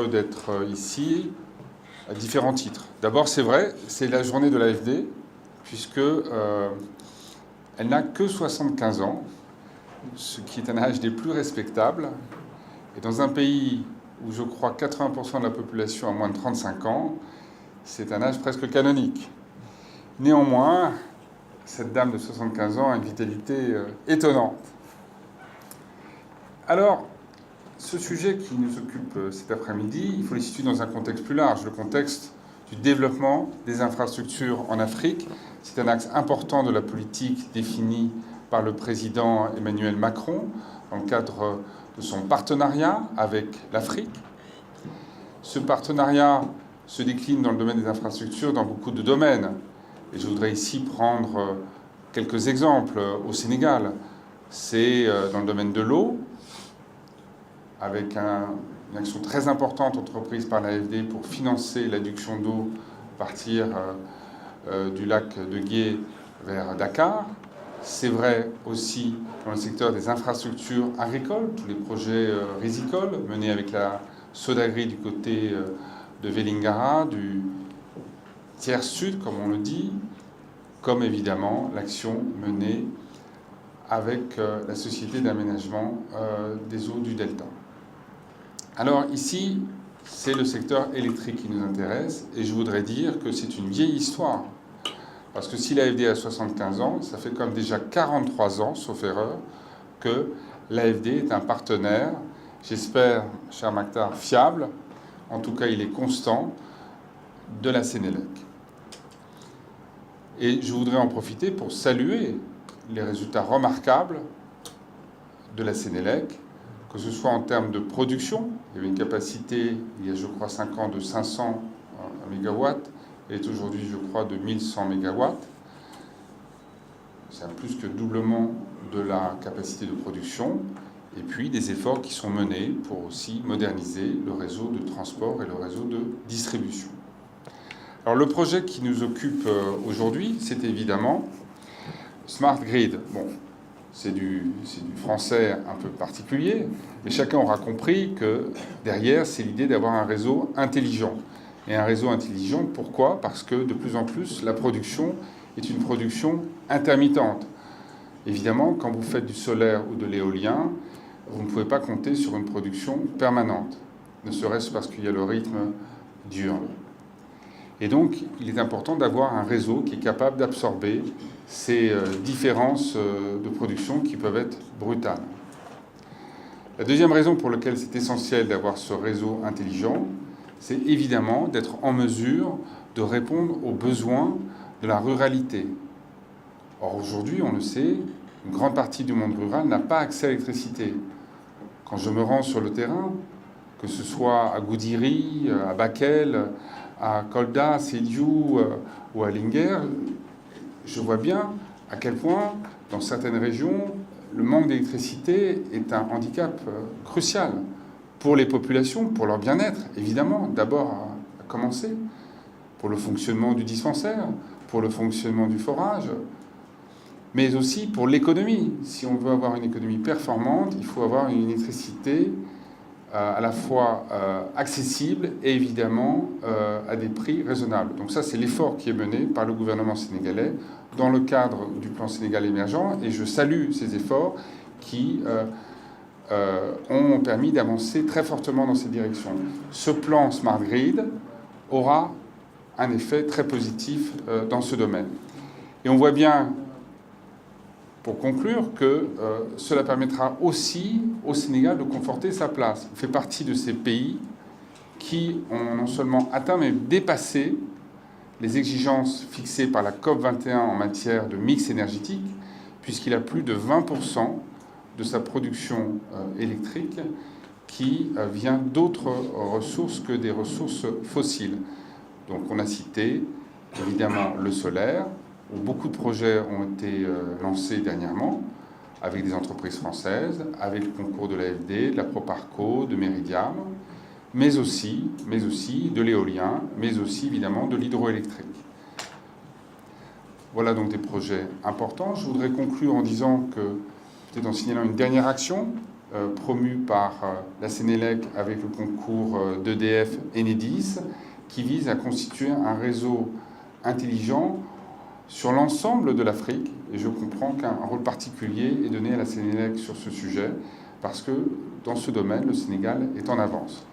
heureux d'être ici à différents titres. D'abord, c'est vrai, c'est la journée de l'AFD, puisque elle n'a que 75 ans, ce qui est un âge des plus respectables. Et dans un pays où je crois 80% de la population a moins de 35 ans, c'est un âge presque canonique. Néanmoins, cette dame de 75 ans a une vitalité étonnante. Alors, ce sujet qui nous occupe cet après-midi, il faut le situer dans un contexte plus large, le contexte du développement des infrastructures en Afrique. C'est un axe important de la politique définie par le président Emmanuel Macron dans le cadre de son partenariat avec l'Afrique. Ce partenariat se décline dans le domaine des infrastructures dans beaucoup de domaines. Et je voudrais ici prendre quelques exemples au Sénégal. C'est dans le domaine de l'eau, avec une action très importante entreprise par l'AFD pour financer l'adduction d'eau à partir du lac de Gué vers Dakar. C'est vrai aussi dans le secteur des infrastructures agricoles, tous les projets rizicoles menés avec la Sodagri du côté de Vélingara, du tiers sud, comme on le dit, comme évidemment l'action menée avec la Société d'aménagement des eaux du Delta. Alors ici, c'est le secteur électrique qui nous intéresse, et je voudrais dire que c'est une vieille histoire. Parce que si l'AFD a 75 ans, ça fait comme déjà 43 ans, sauf erreur, que l'AFD est un partenaire, j'espère, cher Mactar, fiable, en tout cas il est constant, de la Sénélec. Et je voudrais en profiter pour saluer les résultats remarquables de la Sénélec, que ce soit en termes de production, il y avait une capacité, il y a je crois 5 ans, de 500 mégawatts, et est aujourd'hui je crois de 1100 mégawatts. C'est plus que doublement de la capacité de production, et puis des efforts qui sont menés pour aussi moderniser le réseau de transport et le réseau de distribution. Alors le projet qui nous occupe aujourd'hui, c'est évidemment Smart Grid. Bon, c'est du français un peu particulier, mais chacun aura compris que derrière, c'est l'idée d'avoir un réseau intelligent. Et un réseau intelligent, pourquoi ? Parce que de plus en plus, la production est une production intermittente. Évidemment, quand vous faites du solaire ou de l'éolien, vous ne pouvez pas compter sur une production permanente, ne serait-ce parce qu'il y a le rythme diurne. Et donc, il est important d'avoir un réseau qui est capable d'absorber ces différences de production qui peuvent être brutales. La deuxième raison pour laquelle c'est essentiel d'avoir ce réseau intelligent, c'est évidemment d'être en mesure de répondre aux besoins de la ruralité. Or, aujourd'hui, on le sait, une grande partie du monde rural n'a pas accès à l'électricité. Quand je me rends sur le terrain, que ce soit à Goudiri, à Bakel, à Kolda, à Sédhiou ou à Linguère, je vois bien à quel point, dans certaines régions, le manque d'électricité est un handicap crucial pour les populations, pour leur bien-être, évidemment, d'abord à commencer, pour le fonctionnement du dispensaire, pour le fonctionnement du forage, mais aussi pour l'économie. Si on veut avoir une économie performante, il faut avoir une électricité à la fois accessible et évidemment à des prix raisonnables. Donc ça, c'est l'effort qui est mené par le gouvernement sénégalais dans le cadre du plan Sénégal émergent, et je salue ces efforts qui ont permis d'avancer très fortement dans cette direction. Ce plan Smart Grid aura un effet très positif dans ce domaine. Et on voit bien, pour conclure, que cela permettra aussi au Sénégal de conforter sa place. Il fait partie de ces pays qui ont non seulement atteint, mais dépassé les exigences fixées par la COP21 en matière de mix énergétique, puisqu'il a plus de 20% de sa production électrique qui vient d'autres ressources que des ressources fossiles. Donc on a cité évidemment le solaire, où beaucoup de projets ont été lancés dernièrement, avec des entreprises françaises, avec le concours de l'AFD, de la Proparco, de Meridiam, mais aussi de l'éolien, mais aussi évidemment de l'hydroélectrique. Voilà donc des projets importants. Je voudrais conclure en disant que, peut-être en signalant une dernière action, promu par la Sénélec avec le concours d'EDF Enedis, qui vise à constituer un réseau intelligent sur l'ensemble de l'Afrique. Et je comprends qu'un rôle particulier est donné à la Sénélec sur ce sujet, parce que dans ce domaine, le Sénégal est en avance.